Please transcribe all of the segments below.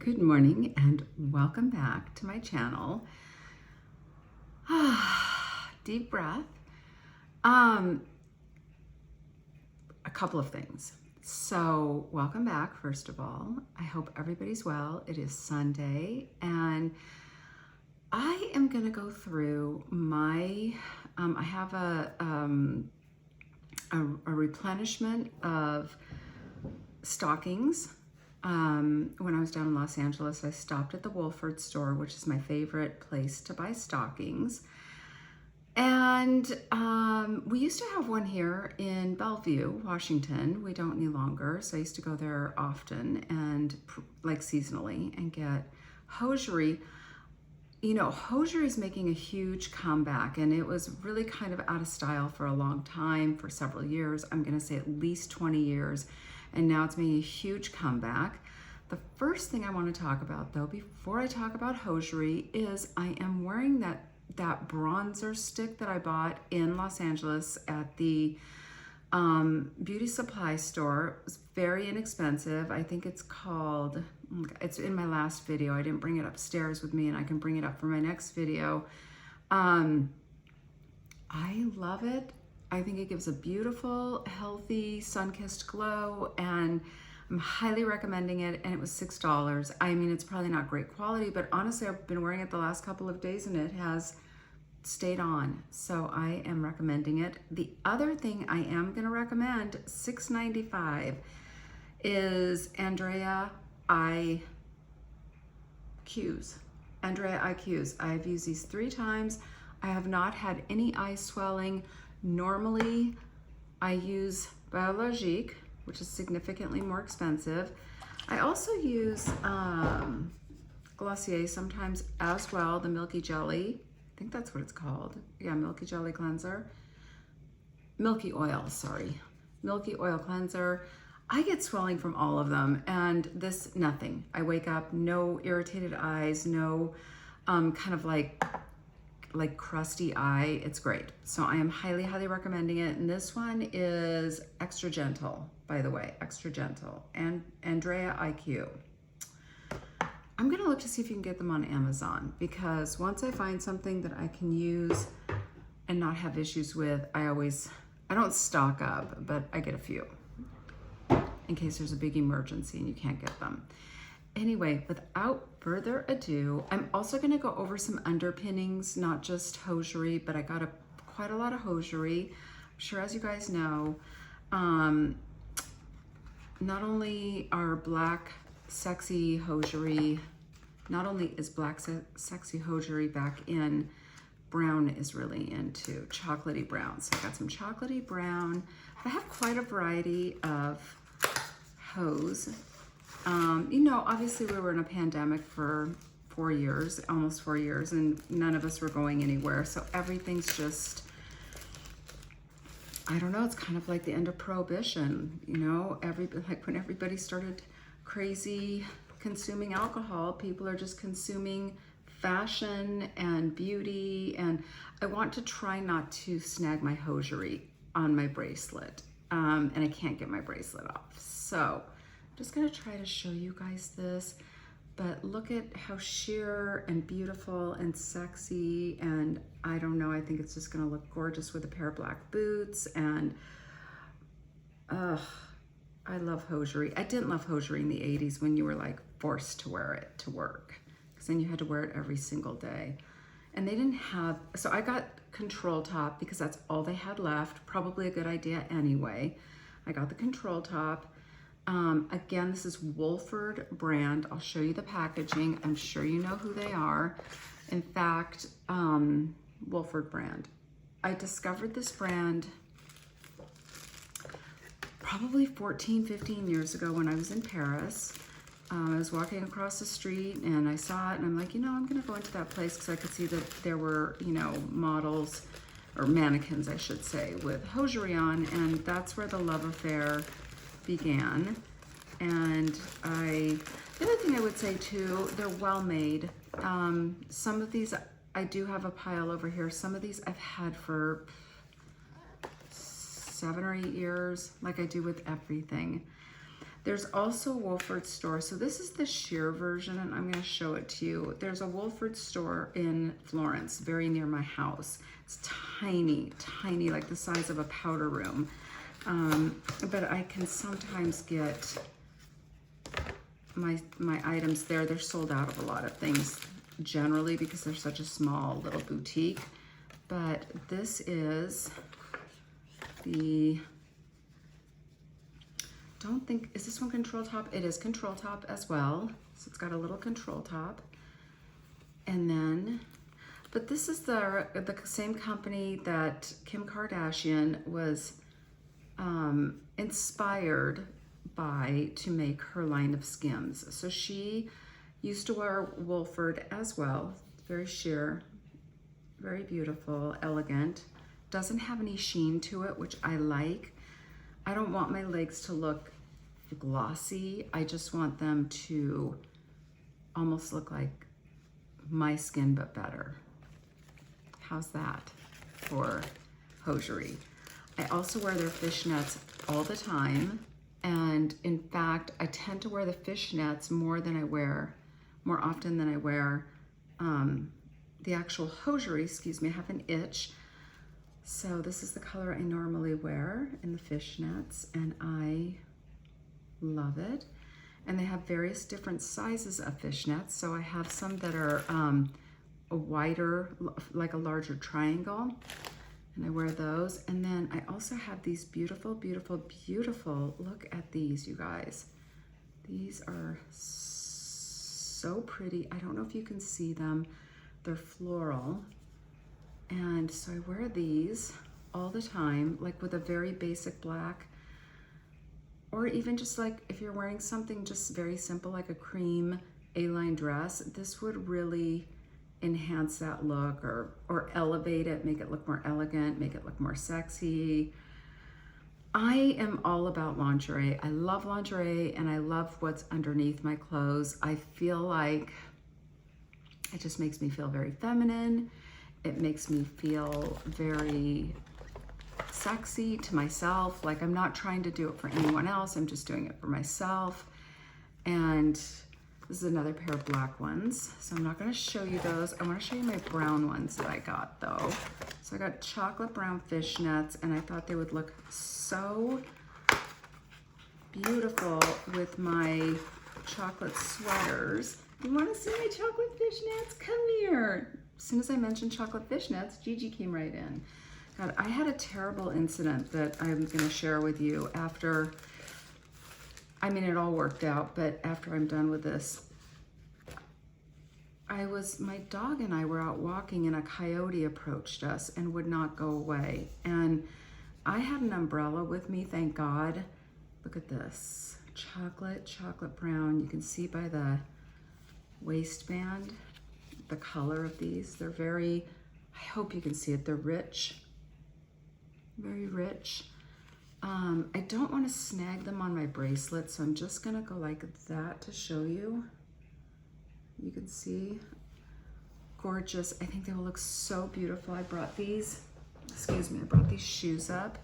Good morning and welcome back to my channel. Deep breath. A couple of things. So welcome back, first of all. I hope everybody's well. It is Sunday and I am going to go through my, I have a replenishment of stockings. When I was down in Los Angeles, I stopped at the Wolford store, which is my favorite place to buy stockings. And we used to have one here in Bellevue, Washington. We don't any longer, so I used to go there often and like seasonally and get hosiery. You know, hosiery is making a huge comeback, and it was really kind of out of style for a long time, for several years. I'm going to say at least 20 years. And now it's making a huge comeback. The first thing I want to talk about, though, before I talk about hosiery, is I am wearing that bronzer stick that I bought in Los Angeles at the beauty supply store. It was very inexpensive. I think it's called, it's in my last video. I didn't bring it upstairs with me, and I can bring it up for my next video. I love it. I think it gives a beautiful, healthy, sun-kissed glow, and I'm highly recommending it, and it was $6. I mean, it's probably not great quality, but honestly, I've been wearing it the last couple of days, and it has stayed on, so I am recommending it. The other thing I am going to recommend, $6.95, is Andrea IQs. Andrea IQs. I've used these 3 times. I have not had any eye swelling. Normally, I use Biologique, which is significantly more expensive. I also use Glossier sometimes as well, the Milky Jelly. I think that's what it's called. Yeah, Milky Jelly Cleanser. Milky Oil, sorry. Milky Oil Cleanser. I get swelling from all of them, and this, nothing. I wake up, no irritated eyes, no kind of like crusty eye. It's great. So I am highly, highly recommending it. And this one is extra gentle, by the way, extra gentle. And Andrea IQ. I'm gonna look to see if you can get them on Amazon, because once I find something that I can use and not have issues with, I don't stock up, but I get a few in case there's a big emergency and you can't get them. Anyway, without further ado, I'm also going to go over some underpinnings, not just hosiery, but I got quite a lot of hosiery. I'm sure, as you guys know, not only are black sexy hosiery, not only is black sexy hosiery back in, brown is really into chocolatey brown. So I got some chocolatey brown. I have quite a variety of hose. You know, obviously we were in a pandemic for 4 years, almost 4 years, and none of us were going anywhere. So everything's just, I don't know, it's kind of like the end of Prohibition, you know, like when everybody started crazy consuming alcohol, people are just consuming fashion and beauty. And I want to try not to snag my hosiery on my bracelet. And I can't get my bracelet off. So I'm just gonna try to show you guys this, but look at how sheer and beautiful and sexy, and I don't know, I think it's just gonna look gorgeous with a pair of black boots. And I love hosiery. I didn't love hosiery in the 80s when you were like forced to wear it to work, because then you had to wear it every single day. And they didn't have, so I got control top because that's all they had left. Probably a good idea anyway. I got the control top. Again, this is Wolford brand. I'll show you the packaging. I'm sure you know who they are. In fact, Wolford brand. I discovered this brand probably 14, 15 years ago when I was in Paris. I was walking across the street and I saw it, and I'm like, you know, I'm gonna go into that place because I could see that there were, you know, models, or mannequins, I should say, with hosiery on, and that's where the love affair began. And the other thing I would say too, they're well made. Some of these, I do have a pile over here. Some of these I've had for 7 or 8 years, like I do with everything. There's also a Wolford store. So this is the sheer version, and I'm going to show it to you. There's a Wolford store in Florence, very near my house. It's tiny, tiny, like the size of a powder room. But I can sometimes get my items there. They're sold out of a lot of things generally because they're such a small little boutique. But this is the... don't think, is this one control top? It is control top as well. So it's got a little control top. And then, but this is the same company that Kim Kardashian was inspired by to make her line of Skims. So she used to wear Wolford as well. Very sheer, very beautiful, elegant. Doesn't have any sheen to it, which I like. I don't want my legs to look glossy. I just want them to almost look like my skin, but better. How's that for hosiery? I also wear their fishnets all the time. And in fact, I tend to wear the fishnets more often than I wear the actual hosiery. Excuse me, I have an itch. So this is the color I normally wear in the fishnets, and I love it. And they have various different sizes of fishnets. So I have some that are a wider, like a larger triangle, and I wear those. And then I also have these beautiful, beautiful, beautiful, look at these, you guys. These are so pretty. I don't know if you can see them. They're floral. And so I wear these all the time, like with a very basic black, or even just like if you're wearing something just very simple, like a cream A-line dress, this would really enhance that look or elevate it, make it look more elegant, make it look more sexy. I am all about lingerie. I love lingerie and I love what's underneath my clothes. I feel like it just makes me feel very feminine. It makes me feel very sexy to myself. Like I'm not trying to do it for anyone else. I'm just doing it for myself. And this is another pair of black ones. So I'm not gonna show you those. I wanna show you my brown ones that I got though. So I got chocolate brown fishnets, and I thought they would look so beautiful with my chocolate sweaters. You wanna see my chocolate fishnets? Come here. As soon as I mentioned chocolate fishnets, Gigi came right in. God, I had a terrible incident that I'm gonna share with you after, I mean, it all worked out, but after I'm done with this, my dog and I were out walking and a coyote approached us and would not go away. And I had an umbrella with me, thank God. Look at this, chocolate brown. You can see by the waistband, the color of these. They're very, I hope you can see it, they're rich, very rich. I don't want to snag them on my bracelet, so I'm just gonna go like that to show you. You can see, gorgeous. I think they will look so beautiful. I brought these, excuse me, I brought these shoes up,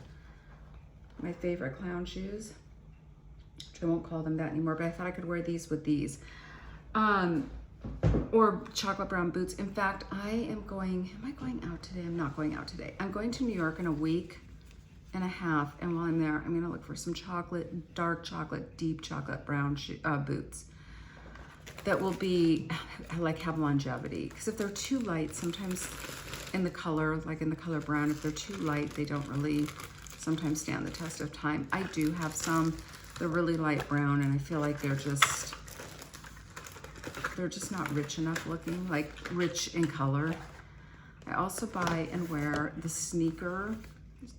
my favorite clown shoes, which I won't call them that anymore, but I thought I could wear these with these. Or chocolate brown boots. In fact, am I going out today? I'm not going out today. I'm going to New York in a week and a half, and while I'm there, I'm gonna look for some chocolate, dark chocolate, deep chocolate brown boots that will be, like, have longevity. Because if they're too light, sometimes in the color, like in the color brown, if they're too light, they don't really sometimes stand the test of time. I do have some, they're really light brown, and I feel like they're just not rich enough looking, like rich in color. I also buy and wear the sneaker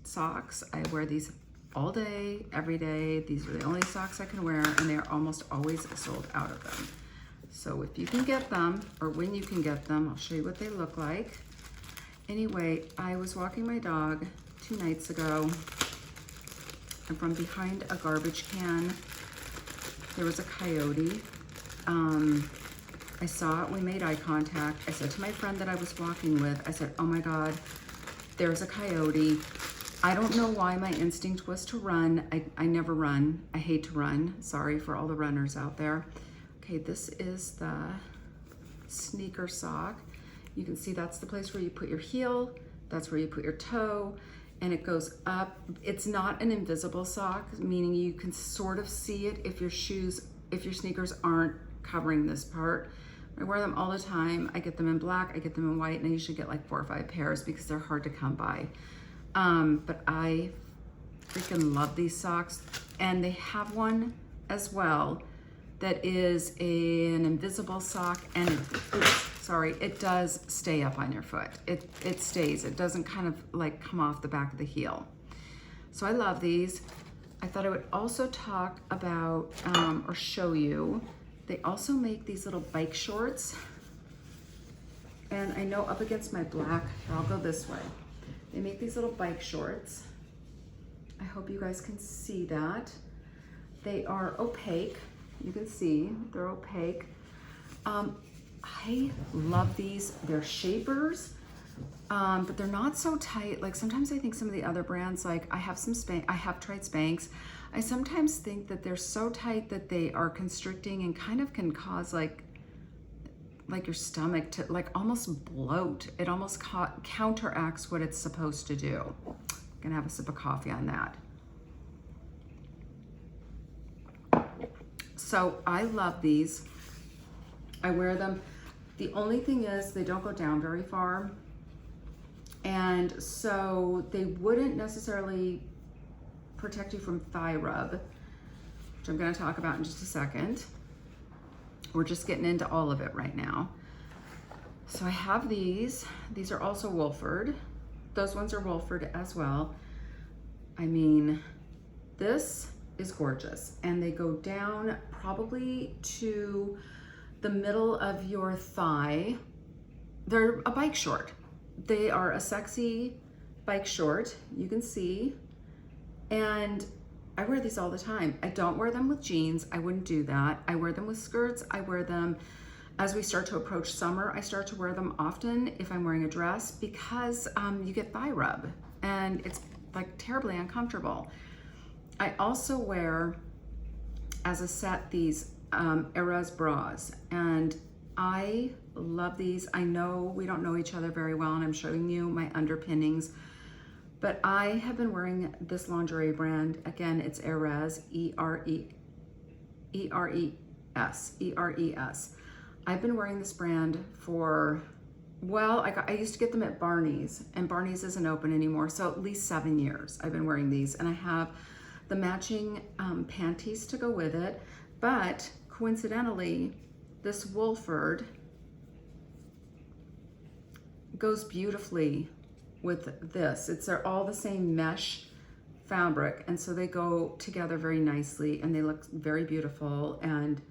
socks. I wear these all day, every day. These are the only socks I can wear, and they're almost always sold out of them. So if you can get them, or when you can get them, I'll show you what they look like. Anyway, I was walking my dog 2 nights ago, and from behind a garbage can, there was a coyote. I saw it, we made eye contact. I said to my friend that I was walking with, I said, oh my God, there's a coyote. I don't know why my instinct was to run. I never run. I hate to run. Sorry for all the runners out there. Okay, this is the sneaker sock. You can see that's the place where you put your heel, that's where you put your toe, and it goes up. It's not an invisible sock, meaning you can sort of see it if your sneakers aren't covering this part. I wear them all the time. I get them in black, I get them in white, and I usually get like 4 or 5 pairs because they're hard to come by. But I freaking love these socks. And they have one as well that is an invisible sock, and it does stay up on your foot. It stays. It doesn't kind of like come off the back of the heel. So I love these. I thought I would also talk about or show you, they also make these little bike shorts. And I know up against my black, here, I'll go this way. They make these little bike shorts. I hope you guys can see that. They are opaque. You can see they're opaque. I love these. They're shapers, but they're not so tight. Like sometimes I think some of the other brands, like I have tried Spanx. I sometimes think that they're so tight that they are constricting and kind of can cause like your stomach to like almost bloat. It almost counteracts what it's supposed to do. I'm gonna have a sip of coffee on that. So I love these. I wear them. The only thing is they don't go down very far. And so they wouldn't necessarily protect you from thigh rub, which I'm gonna talk about in just a second. We're just getting into all of it right now. So I have these. These are also Wolford. Those ones are Wolford as well. I mean, this is gorgeous. And they go down probably to the middle of your thigh. They're a bike short. They are a sexy bike short, you can see. And I wear these all the time. I don't wear them with jeans. I wouldn't do that. I wear them with skirts. I wear them as we start to approach summer. I start to wear them often if I'm wearing a dress because you get thigh rub and it's like terribly uncomfortable. I also wear as a set these Eras bras, and I love these. I know we don't know each other very well, and I'm showing you my underpinnings, but I have been wearing this lingerie brand. Again, it's Eras, E-R-E-S. I've been wearing this brand for, well, I used to get them at Barney's, and Barney's isn't open anymore, so at least 7 years I've been wearing these, and I have the matching panties to go with it. But coincidentally, this Wolford goes beautifully with this. They're all the same mesh fabric, and so they go together very nicely, and they look very beautiful, and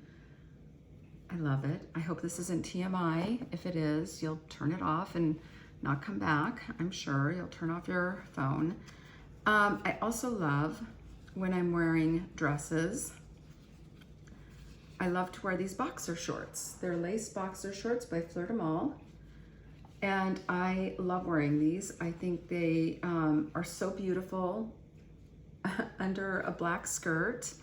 I love it. I hope this isn't TMI. If it is, you'll turn it off and not come back. I'm sure you'll turn off your phone. I also love when I'm wearing dresses. I love to wear these boxer shorts. They're lace boxer shorts by Fleur de Mal. And I love wearing these. I think they are so beautiful under a black skirt.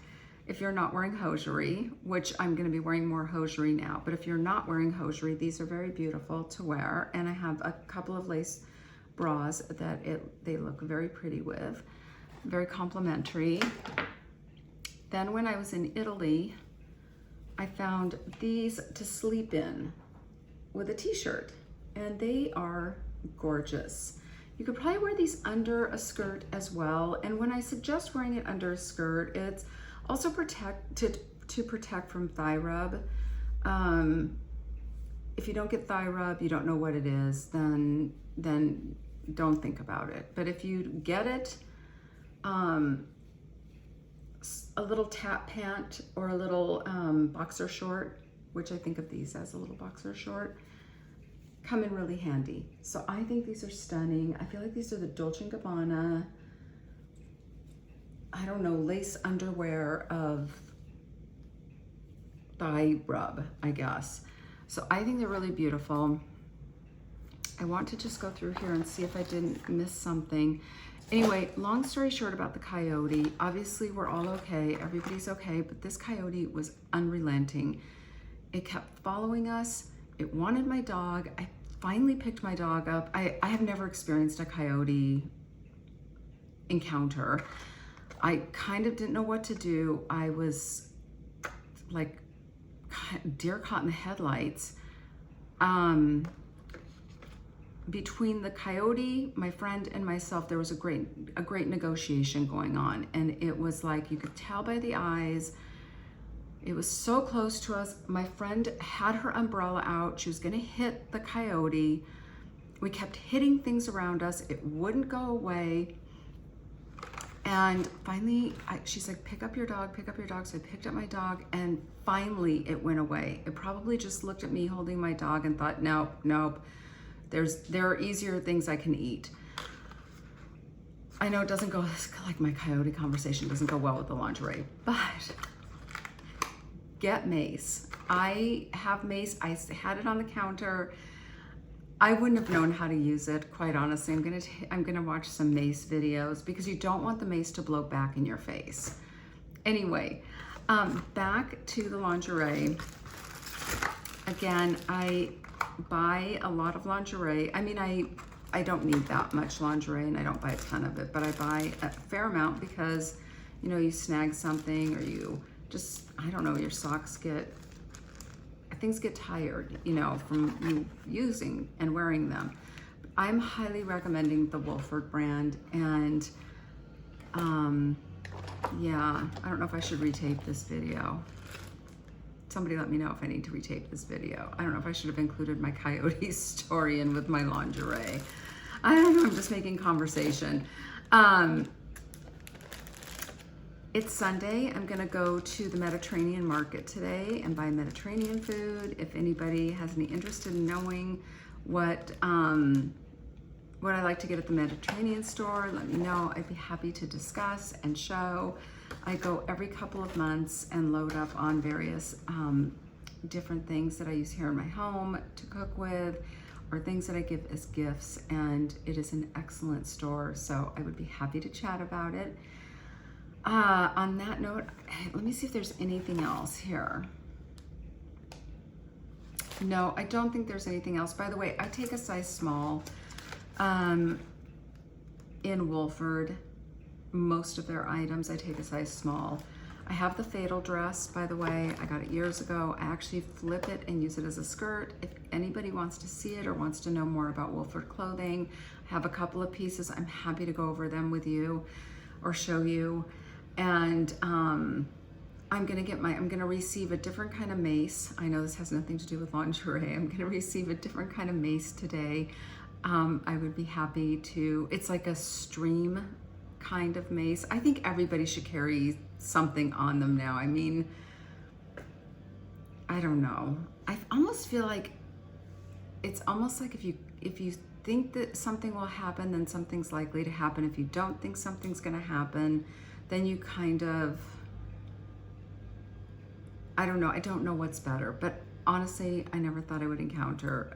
If you're not wearing hosiery, which I'm gonna be wearing more hosiery now, but if you're not wearing hosiery, these are very beautiful to wear. And I have a couple of lace bras that they look very pretty with, very complimentary. Then when I was in Italy, I found these to sleep in with a t-shirt, and they are gorgeous. You could probably wear these under a skirt as well. And when I suggest wearing it under a skirt, it's also to protect from thigh rub. If you don't get thigh rub, you don't know what it is, then don't think about it. But if you get it, a little tap pant or a little boxer short, which I think of these as a little boxer short, come in really handy. So I think these are stunning. I feel like these are the Dolce & Gabbana, I don't know, lace underwear of thigh rub, I guess. So I think they're really beautiful. I want to just go through here and see if I didn't miss something. Anyway, long story short about the coyote, obviously we're all okay, everybody's okay, but this coyote was unrelenting. It kept following us. It wanted my dog. I finally picked my dog up. I have never experienced a coyote encounter. I kind of didn't know what to do. I was like deer caught in the headlights. Between the coyote, my friend, and myself, there was a great negotiation going on, and it was like you could tell by the eyes. It was so close to us. My friend had her umbrella out. She was gonna hit the coyote. We kept hitting things around us. It wouldn't go away. And finally, she's like, pick up your dog, pick up your dog. So I picked up my dog, and finally it went away. It probably just looked at me holding my dog and thought, nope, nope. There are easier things I can eat. I know it doesn't go, like my coyote conversation doesn't go well with the lingerie, but get mace. I have mace. I had it on the counter. I wouldn't have known how to use it, quite honestly. I'm gonna watch some mace videos because you don't want the mace to blow back in your face. Anyway, back to the lingerie. Again, I buy a lot of lingerie. I mean, I don't need that much lingerie, and I don't buy a ton of it, but I buy a fair amount because, you know, you snag something, or you just, I don't know, your socks things get tired, you know, from you using and wearing them. I'm highly recommending the Wolford brand, and yeah, I don't know if I should retape this video. Somebody let me know if I need to retape this video. I don't know if I should have included my coyote story in with my lingerie. I don't know, I'm just making conversation. It's Sunday. I'm gonna go to the Mediterranean market today and buy Mediterranean food. If anybody has any interest in knowing what I like to get at the Mediterranean store, let me know. I'd be happy to discuss and show. I go every couple of months and load up on various different things that I use here in my home to cook with, or things that I give as gifts, and it is an excellent store, so I would be happy to chat about it. On that note, let me see if there's anything else here. No, I don't think there's anything else. By the way, I take a size small in Wolford. Most of their items, I take a size small. I have the fatal dress, by the way. I got it years ago. I actually flip it and use it as a skirt. If anybody wants to see it or wants to know more about Wolford clothing, I have a couple of pieces. I'm happy to go over them with you or show you. And I'm gonna receive a different kind of mace. I know this has nothing to do with lingerie. I'm gonna receive a different kind of mace today. I would be happy to, it's like a stream kind of mace. I think everybody should carry something on them now. I mean, I don't know. I almost feel like it's almost like if you think that something will happen, then something's likely to happen. If you don't think something's gonna happen, then you kind of, I don't know. I don't know what's better, but honestly, I never thought I would encounter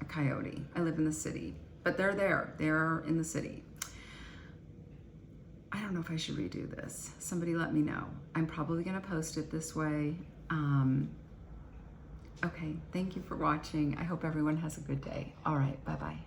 a coyote. I live in the city, but they're there. They're in the city. I don't know if I should redo this. Somebody let me know. I'm probably gonna post it this way. Okay, thank you for watching. I hope everyone has a good day. All right, bye-bye.